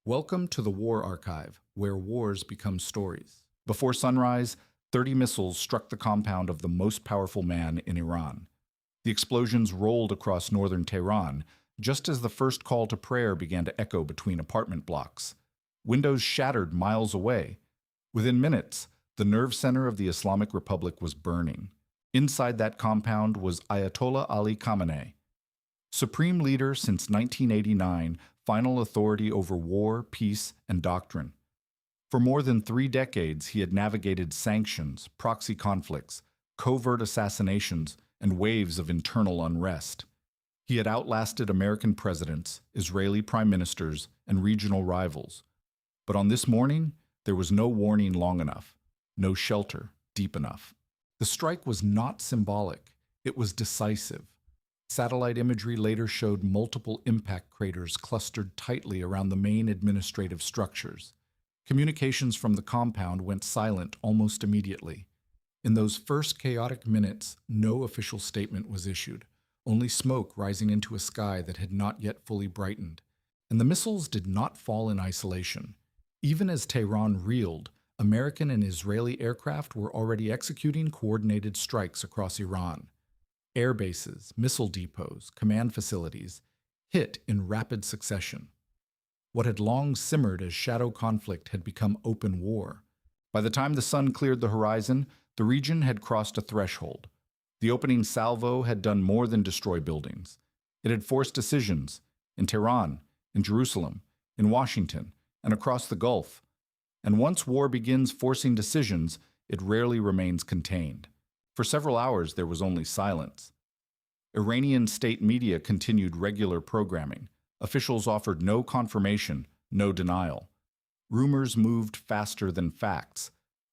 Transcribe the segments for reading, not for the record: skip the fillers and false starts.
Welcome to the War Archive, where wars become stories. Before sunrise, 30 missiles struck the compound of the most powerful man in Iran. The explosions rolled across northern Tehran, just as the first call to prayer began to echo between apartment blocks. Windows shattered miles away. Within minutes, the nerve center of the Islamic Republic was burning. Inside that compound was Ayatollah Ali Khamenei, supreme leader since 1989, final authority over war, peace, and doctrine. For more than 3 decades, he had navigated sanctions, proxy conflicts, covert assassinations, and waves of internal unrest. He had outlasted American presidents, Israeli prime ministers, and regional rivals. But on this morning, there was no warning long enough, no shelter deep enough. The strike was not symbolic, it was decisive. Satellite imagery later showed multiple impact craters clustered tightly around the main administrative structures. Communications from the compound went silent almost immediately. In those first chaotic minutes, no official statement was issued, only smoke rising into a sky that had not yet fully brightened. And the missiles did not fall in isolation. Even as Tehran reeled, American and Israeli aircraft were already executing coordinated strikes across Iran. Air bases, missile depots, command facilities hit in rapid succession. What had long simmered as shadow conflict had become open war. By the time the sun cleared the horizon, the region had crossed a threshold. The opening salvo had done more than destroy buildings. It had forced decisions in Tehran, in Jerusalem, in Washington, and across the Gulf. And once war begins forcing decisions, it rarely remains contained. For several hours, there was only silence. Iranian state media continued regular programming. Officials offered no confirmation, no denial. Rumors moved faster than facts.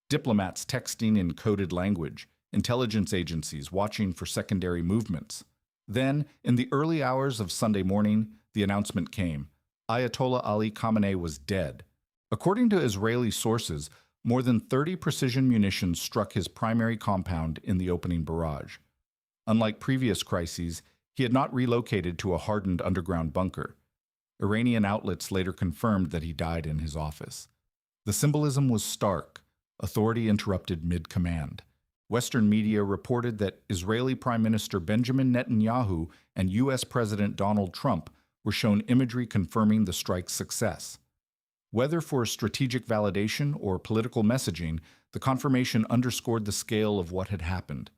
Diplomats texting in coded language, intelligence agencies watching for secondary movements. Then, in the early hours of Sunday morning, the announcement came. Ayatollah Ali Khamenei was dead. According to Israeli sources, more than 30 precision munitions struck his primary compound in the opening barrage. Unlike previous crises, he had not relocated to a hardened underground bunker. Iranian outlets later confirmed that he died in his office. The symbolism was stark. Authority interrupted mid-command. Western media reported that Israeli Prime Minister Benjamin Netanyahu and U.S. President Donald Trump were shown imagery confirming the strike's success. Whether for strategic validation or political messaging, the confirmation underscored the scale of what had happened.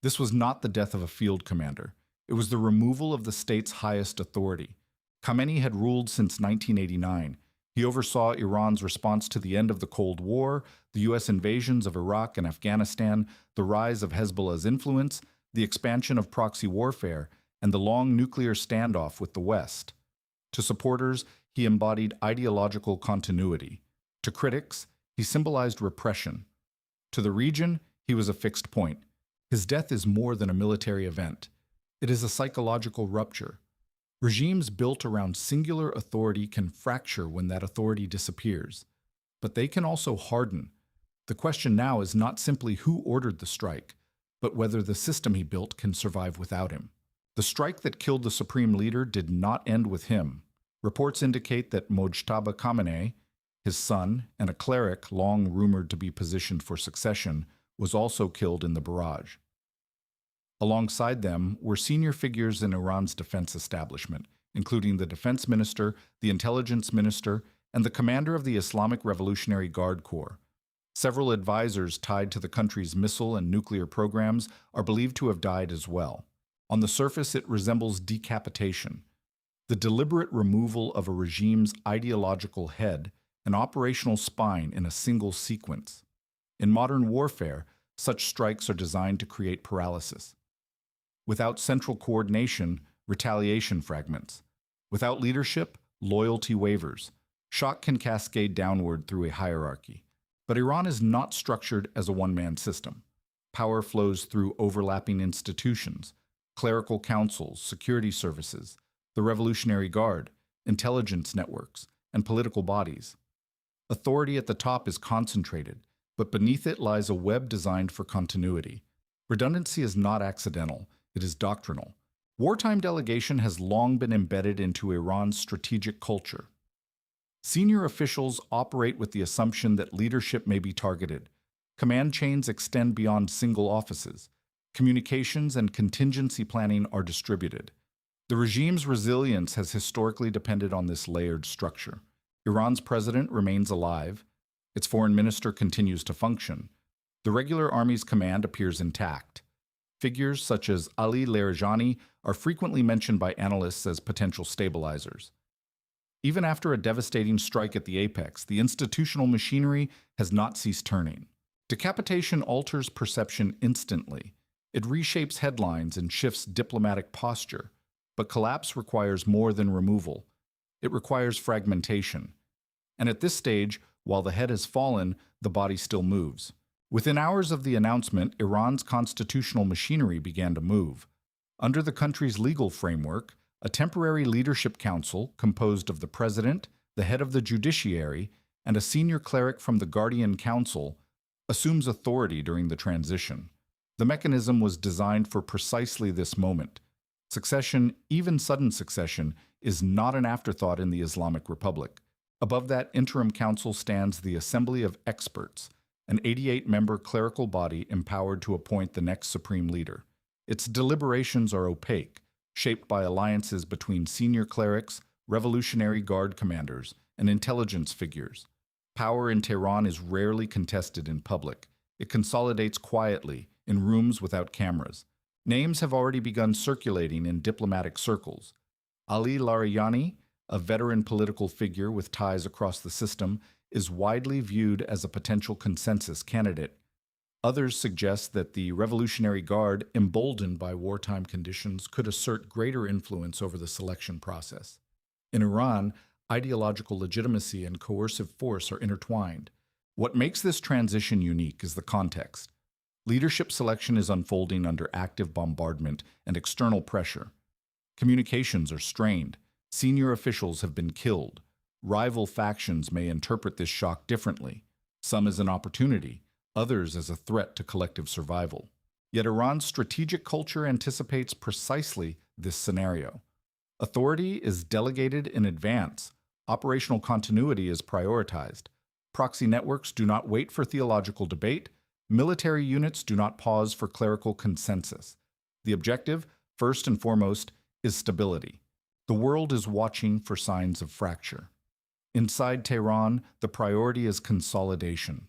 This was not the death of a field commander. It was the removal of the state's highest authority. Khamenei had ruled since 1989. He oversaw Iran's response to the end of the Cold War, the U.S. invasions of Iraq and Afghanistan, the rise of Hezbollah's influence, the expansion of proxy warfare, and the long nuclear standoff with the West. To supporters, he embodied ideological continuity. To critics, he symbolized repression. To the region, he was a fixed point. His death is more than a military event. It is a psychological rupture. Regimes built around singular authority can fracture when that authority disappears. But they can also harden. The question now is not simply who ordered the strike, but whether the system he built can survive without him. The strike that killed the supreme leader did not end with him. Reports indicate that Mojtaba Khamenei, his son, and a cleric long rumored to be positioned for succession, was also killed in the barrage. Alongside them were senior figures in Iran's defense establishment, including the defense minister, the intelligence minister, and the commander of the Islamic Revolutionary Guard Corps. Several advisors tied to the country's missile and nuclear programs are believed to have died as well. On the surface, it resembles decapitation, the deliberate removal of a regime's ideological head and operational spine in a single sequence. In modern warfare, such strikes are designed to create paralysis. Without central coordination, retaliation fragments. Without leadership, loyalty wavers. Shock can cascade downward through a hierarchy. But Iran is not structured as a one-man system. Power flows through overlapping institutions, clerical councils, security services, the Revolutionary Guard, intelligence networks, and political bodies. Authority at the top is concentrated, but beneath it lies a web designed for continuity. Redundancy is not accidental, it is doctrinal. Wartime delegation has long been embedded into Iran's strategic culture. Senior officials operate with the assumption that leadership may be targeted. Command chains extend beyond single offices. Communications and contingency planning are distributed. The regime's resilience has historically depended on this layered structure. Iran's president remains alive. Its foreign minister continues to function. The regular army's command appears intact. Figures such as Ali Larijani are frequently mentioned by analysts as potential stabilizers. Even after a devastating strike at the apex, the institutional machinery has not ceased turning. Decapitation alters perception instantly. It reshapes headlines and shifts diplomatic posture. But collapse requires more than removal. It requires fragmentation. And at this stage, while the head has fallen, the body still moves. Within hours of the announcement, Iran's constitutional machinery began to move. Under the country's legal framework, a temporary leadership council composed of the president, the head of the judiciary, and a senior cleric from the Guardian Council assumes authority during the transition. The mechanism was designed for precisely this moment. Succession, even sudden succession, is not an afterthought in the Islamic Republic. Above that interim council stands the Assembly of Experts, an 88-member clerical body empowered to appoint the next supreme leader. Its deliberations are opaque, shaped by alliances between senior clerics, Revolutionary Guard commanders, and intelligence figures. Power in Tehran is rarely contested in public. It consolidates quietly, in rooms without cameras. Names have already begun circulating in diplomatic circles. Ali Larijani, a veteran political figure with ties across the system, is widely viewed as a potential consensus candidate. Others suggest that the Revolutionary Guard, emboldened by wartime conditions, could assert greater influence over the selection process. In Iran, ideological legitimacy and coercive force are intertwined. What makes this transition unique is the context. Leadership selection is unfolding under active bombardment and external pressure. Communications are strained. Senior officials have been killed. Rival factions may interpret this shock differently, some as an opportunity, others as a threat to collective survival. Yet Iran's strategic culture anticipates precisely this scenario. Authority is delegated in advance. Operational continuity is prioritized. Proxy networks do not wait for theological debate. Military units do not pause for clerical consensus. The objective, first and foremost, is stability. The world is watching for signs of fracture. Inside Tehran, the priority is consolidation.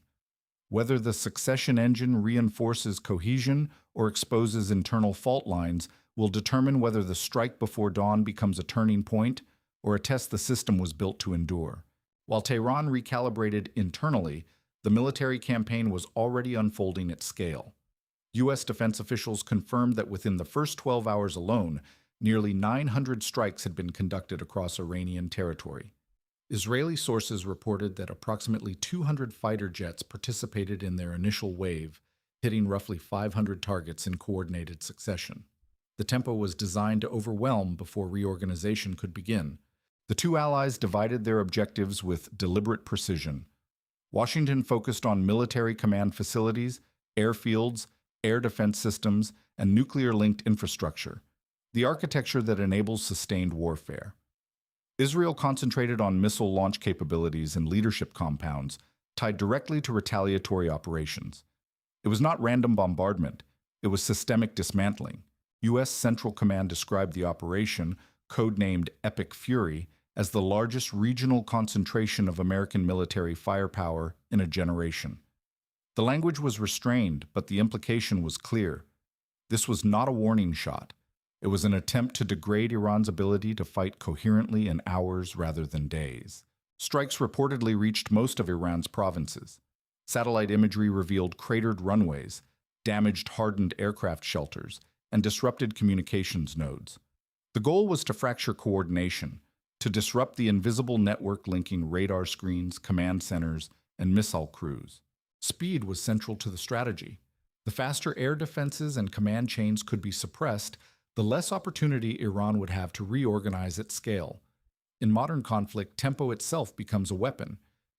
Whether the succession engine reinforces cohesion or exposes internal fault lines will determine whether the strike before dawn becomes a turning point or a test the system was built to endure. While Tehran recalibrated internally, the military campaign was already unfolding at scale. U.S. defense officials confirmed that within the first 12 hours alone, nearly 900 strikes had been conducted across Iranian territory. Israeli sources reported that approximately 200 fighter jets participated in their initial wave, hitting roughly 500 targets in coordinated succession. The tempo was designed to overwhelm before reorganization could begin. The two allies divided their objectives with deliberate precision. Washington focused on military command facilities, airfields, air defense systems, and nuclear-linked infrastructure, the architecture that enables sustained warfare. Israel concentrated on missile launch capabilities and leadership compounds tied directly to retaliatory operations. It was not random bombardment, it was systemic dismantling. U.S. Central Command described the operation, codenamed Epic Fury, as the largest regional concentration of American military firepower in a generation. The language was restrained, but the implication was clear. This was not a warning shot. It was an attempt to degrade Iran's ability to fight coherently in hours rather than days. Strikes reportedly reached most of Iran's provinces. Satellite imagery revealed cratered runways, damaged hardened aircraft shelters, and disrupted communications nodes. The goal was to fracture coordination, to disrupt the invisible network linking radar screens, command centers, and missile crews. Speed was central to the strategy. The faster air defenses and command chains could be suppressed, the less opportunity Iran would have to reorganize at scale. In modern conflict, tempo itself becomes a weapon,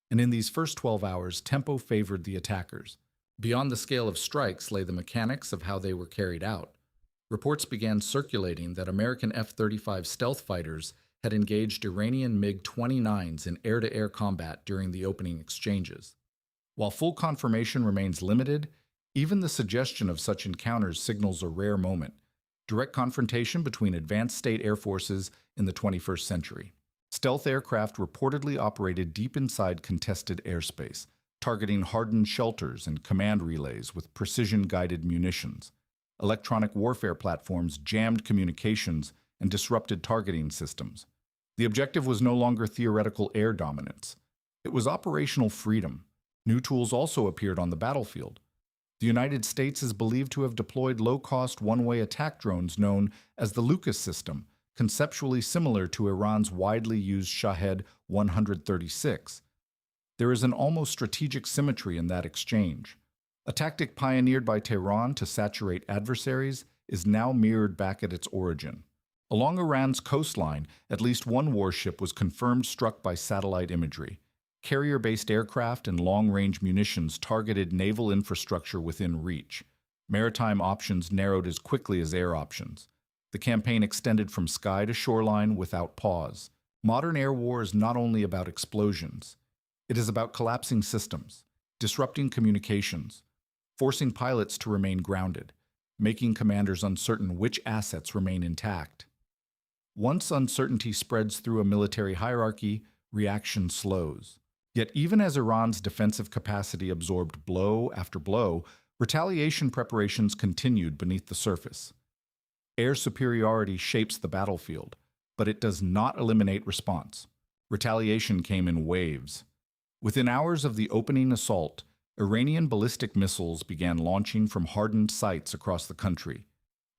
and in these first 12 hours, tempo favored the attackers. Beyond the scale of strikes lay the mechanics of how they were carried out. Reports began circulating that American F-35 stealth fighters had engaged Iranian MiG-29s in air-to-air combat during the opening exchanges. While full confirmation remains limited, even the suggestion of such encounters signals a rare moment: direct confrontation between advanced state air forces in the 21st century. Stealth aircraft reportedly operated deep inside contested airspace, targeting hardened shelters and command relays with precision-guided munitions. Electronic warfare platforms jammed communications and disrupted targeting systems. The objective was no longer theoretical air dominance. It was operational freedom. New tools also appeared on the battlefield. The United States is believed to have deployed low-cost one-way attack drones known as the Lucas system, conceptually similar to Iran's widely used Shahed 136. There is an almost strategic symmetry in that exchange. A tactic pioneered by Tehran to saturate adversaries is now mirrored back at its origin. Along Iran's coastline, at least one warship was confirmed struck by satellite imagery. Carrier-based aircraft and long-range munitions targeted naval infrastructure within reach. Maritime options narrowed as quickly as air options. The campaign extended from sky to shoreline without pause. Modern air war is not only about explosions. It is about collapsing systems, disrupting communications, forcing pilots to remain grounded, making commanders uncertain which assets remain intact. Once uncertainty spreads through a military hierarchy, reaction slows. Yet even as Iran's defensive capacity absorbed blow after blow, retaliation preparations continued beneath the surface. Air superiority shapes the battlefield, but it does not eliminate response. Retaliation came in waves. Within hours of the opening assault, Iranian ballistic missiles began launching from hardened sites across the country.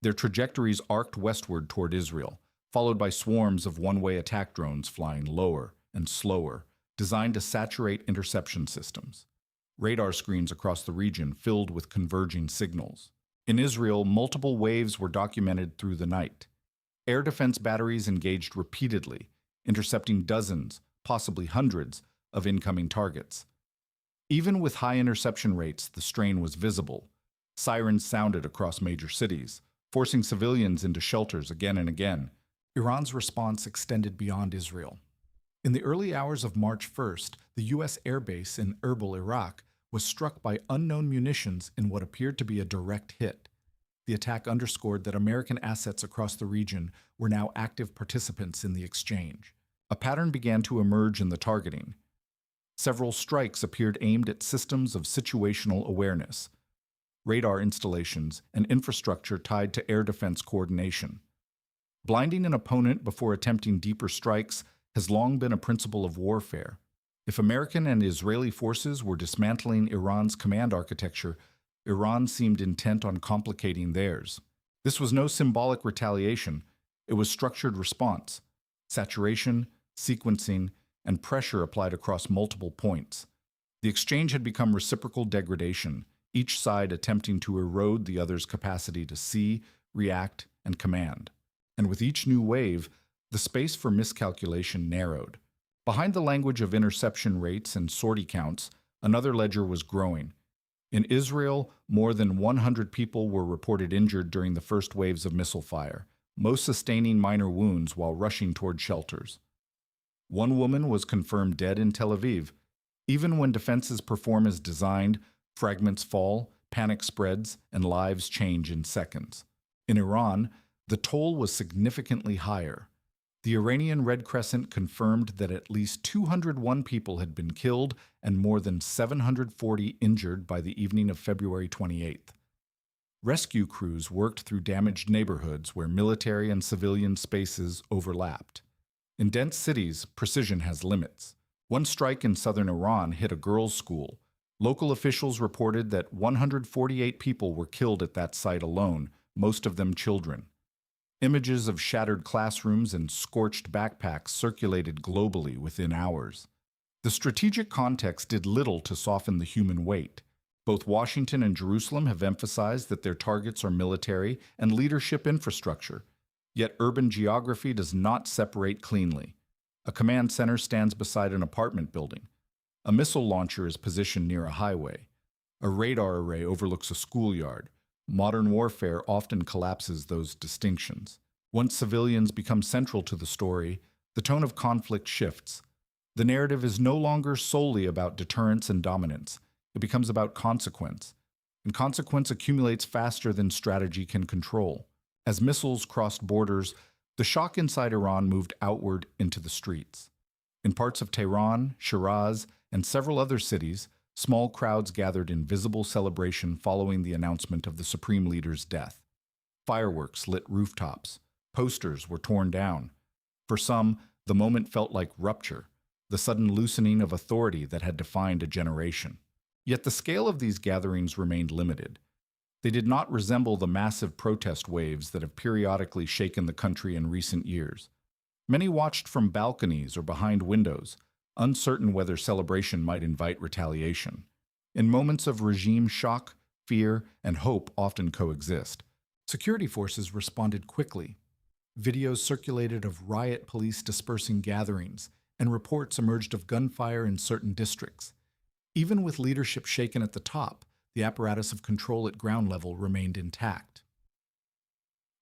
Their trajectories arced westward toward Israel, followed by swarms of one-way attack drones flying lower and slower, designed to saturate interception systems. Radar screens across the region filled with converging signals. In Israel, multiple waves were documented through the night. Air defense batteries engaged repeatedly, intercepting dozens, possibly hundreds, of incoming targets. Even with high interception rates, the strain was visible. Sirens sounded across major cities, forcing civilians into shelters again and again. Iran's response extended beyond Israel. In the early hours of March 1st, the U.S. airbase in Erbil, Iraq, was struck by unknown munitions in what appeared to be a direct hit. The attack underscored that American assets across the region were now active participants in the exchange. A pattern began to emerge in the targeting. Several strikes appeared aimed at systems of situational awareness, radar installations, and infrastructure tied to air defense coordination. Blinding an opponent before attempting deeper strikes has long been a principle of warfare. If American and Israeli forces were dismantling Iran's command architecture, Iran seemed intent on complicating theirs. This was no symbolic retaliation, it was structured response. Saturation, sequencing, and pressure applied across multiple points. The exchange had become reciprocal degradation, each side attempting to erode the other's capacity to see, react, and command. And with each new wave, the space for miscalculation narrowed. Behind the language of interception rates and sortie counts, another ledger was growing. In Israel, more than 100 people were reported injured during the first waves of missile fire, most sustaining minor wounds while rushing toward shelters. One woman was confirmed dead in Tel Aviv. Even when defenses perform as designed, fragments fall, panic spreads, and lives change in seconds. In Iran, the toll was significantly higher. The Iranian Red Crescent confirmed that at least 201 people had been killed and more than 740 injured by the evening of February 28th. Rescue crews worked through damaged neighborhoods where military and civilian spaces overlapped. In dense cities, precision has limits. One strike in southern Iran hit a girls' school. Local officials reported that 148 people were killed at that site alone, most of them children. Images of shattered classrooms and scorched backpacks circulated globally within hours. The strategic context did little to soften the human weight. Both Washington and Jerusalem have emphasized that their targets are military and leadership infrastructure. Yet urban geography does not separate cleanly. A command center stands beside an apartment building. A missile launcher is positioned near a highway. A radar array overlooks a schoolyard. Modern warfare often collapses those distinctions. Once civilians become central to the story, The tone of conflict shifts. The narrative is no longer solely about deterrence and dominance. It becomes about consequence. And consequence accumulates faster than strategy can control. As missiles crossed borders, the shock inside Iran moved outward into the streets. In parts of Tehran, Shiraz, and several other cities, small crowds gathered in visible celebration following the announcement of the supreme leader's death. Fireworks lit rooftops. Posters were torn down. For some, the moment felt like rupture, the sudden loosening of authority that had defined a generation. Yet the scale of these gatherings remained limited. They did not resemble the massive protest waves that have periodically shaken the country in recent years. Many watched from balconies or behind windows, uncertain whether celebration might invite retaliation. In moments of regime shock, fear, and hope often coexist. Security forces responded quickly. Videos circulated of riot police dispersing gatherings, and reports emerged of gunfire in certain districts. Even with leadership shaken at the top, the apparatus of control at ground level remained intact.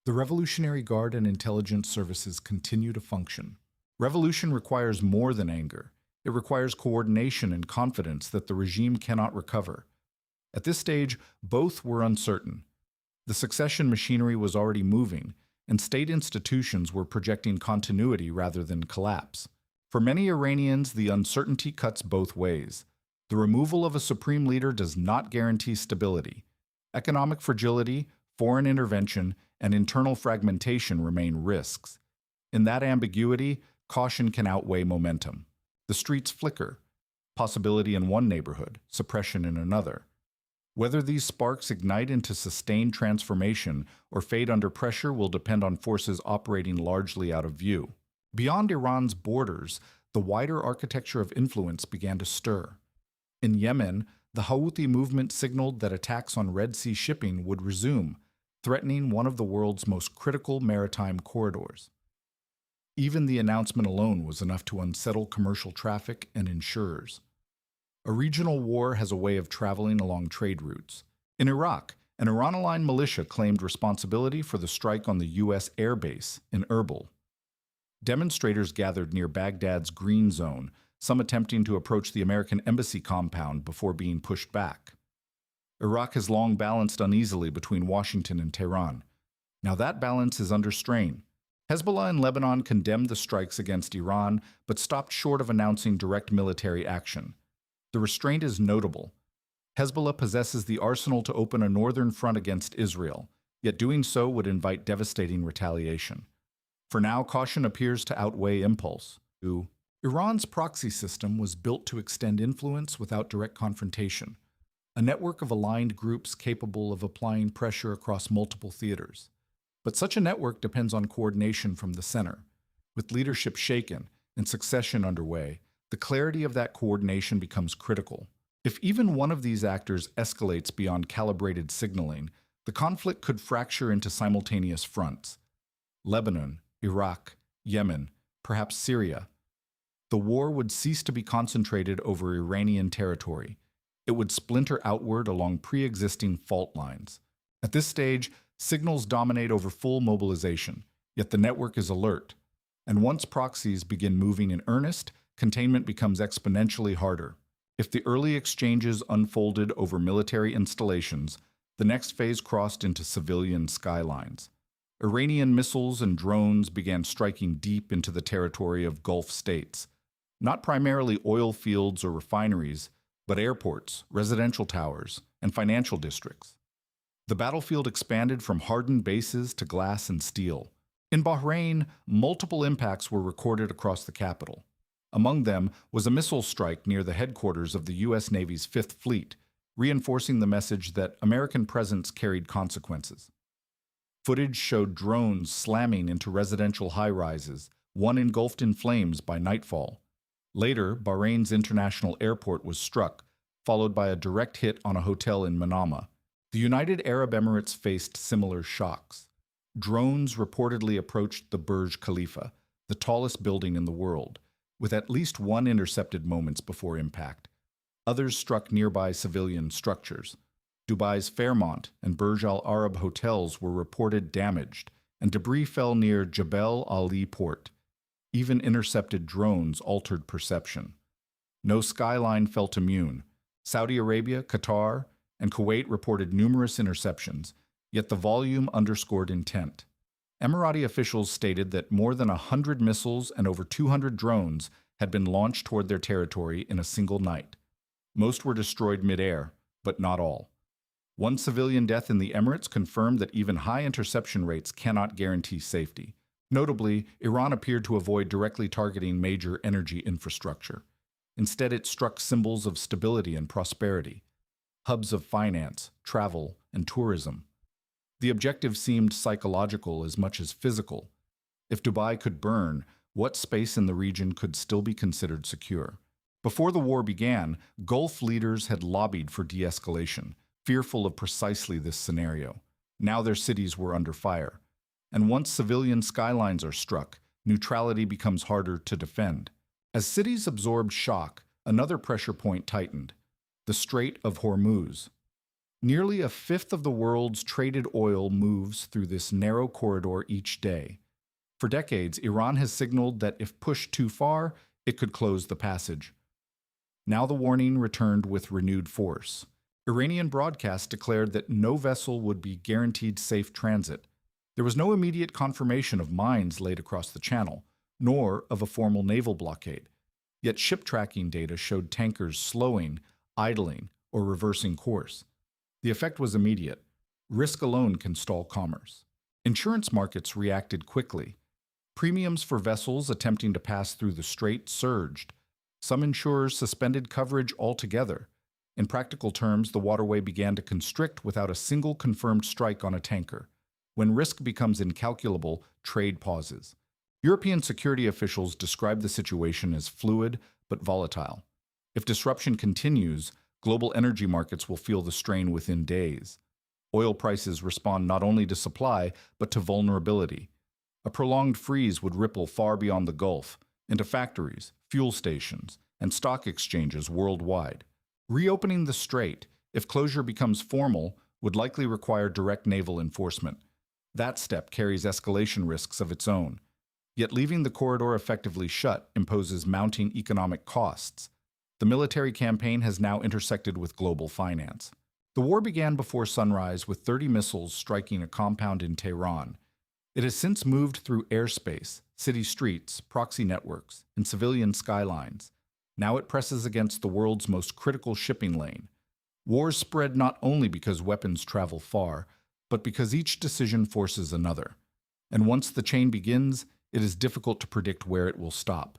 The Revolutionary Guard and intelligence services continue to function. Revolution requires more than anger. It requires coordination and confidence that the regime cannot recover. At this stage, both were uncertain. The succession machinery was already moving, and state institutions were projecting continuity rather than collapse. For many Iranians, the uncertainty cuts both ways. The removal of a supreme leader does not guarantee stability. Economic fragility, foreign intervention, and internal fragmentation remain risks. In that ambiguity, caution can outweigh momentum. The streets flicker, possibility in one neighborhood, suppression in another. Whether these sparks ignite into sustained transformation or fade under pressure will depend on forces operating largely out of view. Beyond Iran's borders, the wider architecture of influence began to stir. In Yemen, the Houthi movement signaled that attacks on Red Sea shipping would resume, threatening one of the world's most critical maritime corridors. Even the announcement alone was enough to unsettle commercial traffic and insurers. A regional war has a way of traveling along trade routes. In Iraq, an Iran-aligned militia claimed responsibility for the strike on the U.S. air base in Erbil. Demonstrators gathered near Baghdad's Green Zone, some attempting to approach the American embassy compound before being pushed back. Iraq has long balanced uneasily between Washington and Tehran. Now that balance is under strain. Hezbollah in Lebanon condemned the strikes against Iran, but stopped short of announcing direct military action. The restraint is notable. Hezbollah possesses the arsenal to open a northern front against Israel, yet doing so would invite devastating retaliation. For now, caution appears to outweigh impulse. Iran's proxy system was built to extend influence without direct confrontation, a network of aligned groups capable of applying pressure across multiple theaters. But such a network depends on coordination from the center. With leadership shaken and succession underway, the clarity of that coordination becomes critical. If even one of these actors escalates beyond calibrated signaling, the conflict could fracture into simultaneous fronts. Lebanon, Iraq, Yemen, perhaps Syria. The war would cease to be concentrated over Iranian territory. It would splinter outward along pre-existing fault lines. At this stage, signals dominate over full mobilization, yet the network is alert. And once proxies begin moving in earnest, containment becomes exponentially harder. If the early exchanges unfolded over military installations, the next phase crossed into civilian skylines. Iranian missiles and drones began striking deep into the territory of Gulf states. Not primarily oil fields or refineries, but airports, residential towers, and financial districts. The battlefield expanded from hardened bases to glass and steel. In Bahrain, multiple impacts were recorded across the capital. Among them was a missile strike near the headquarters of the U.S. Navy's Fifth Fleet, reinforcing the message that American presence carried consequences. Footage showed drones slamming into residential high-rises, one engulfed in flames by nightfall. Later, Bahrain's international airport was struck, followed by a direct hit on a hotel in Manama. The United Arab Emirates faced similar shocks. Drones reportedly approached the Burj Khalifa, the tallest building in the world, with at least one intercepted moments before impact. Others struck nearby civilian structures. Dubai's Fairmont and Burj Al Arab hotels were reported damaged, and debris fell near Jebel Ali Port. Even intercepted drones altered perception. No skyline felt immune. Saudi Arabia, Qatar, and Kuwait reported numerous interceptions, yet the volume underscored intent. Emirati officials stated that more than 100 missiles and over 200 drones had been launched toward their territory in a single night. Most were destroyed mid-air, but not all. One civilian death in the Emirates confirmed that even high interception rates cannot guarantee safety. Notably, Iran appeared to avoid directly targeting major energy infrastructure. Instead, it struck symbols of stability and prosperity, hubs of finance, travel, and tourism. The objective seemed psychological as much as physical. If Dubai could burn, what space in the region could still be considered secure? Before the war began, Gulf leaders had lobbied for de-escalation, fearful of precisely this scenario. Now their cities were under fire. And once civilian skylines are struck, neutrality becomes harder to defend. As cities absorbed shock, another pressure point tightened: the Strait of Hormuz. Nearly a fifth of the world's traded oil moves through this narrow corridor each day. For decades, Iran has signaled that if pushed too far, it could close the passage. Now the warning returned with renewed force. Iranian broadcasts declared that no vessel would be guaranteed safe transit. There was no immediate confirmation of mines laid across the channel, nor of a formal naval blockade. Yet ship tracking data showed tankers slowing, idling, or reversing course. The effect was immediate. Risk alone can stall commerce. Insurance markets reacted quickly. Premiums for vessels attempting to pass through the strait surged. Some insurers suspended coverage altogether. In practical terms, the waterway began to constrict without a single confirmed strike on a tanker. When risk becomes incalculable, trade pauses. European security officials describe the situation as fluid but volatile. If disruption continues, global energy markets will feel the strain within days. Oil prices respond not only to supply, but to vulnerability. A prolonged freeze would ripple far beyond the Gulf, into factories, fuel stations, and stock exchanges worldwide. Reopening the strait, if closure becomes formal, would likely require direct naval enforcement. That step carries escalation risks of its own. Yet leaving the corridor effectively shut imposes mounting economic costs. The military campaign has now intersected with global finance. The war began before sunrise with 30 missiles striking a compound in Tehran. It has since moved through airspace, city streets, proxy networks, and civilian skylines. Now it presses against the world's most critical shipping lane. Wars spread not only because weapons travel far, but because each decision forces another. And once the chain begins, it is difficult to predict where it will stop.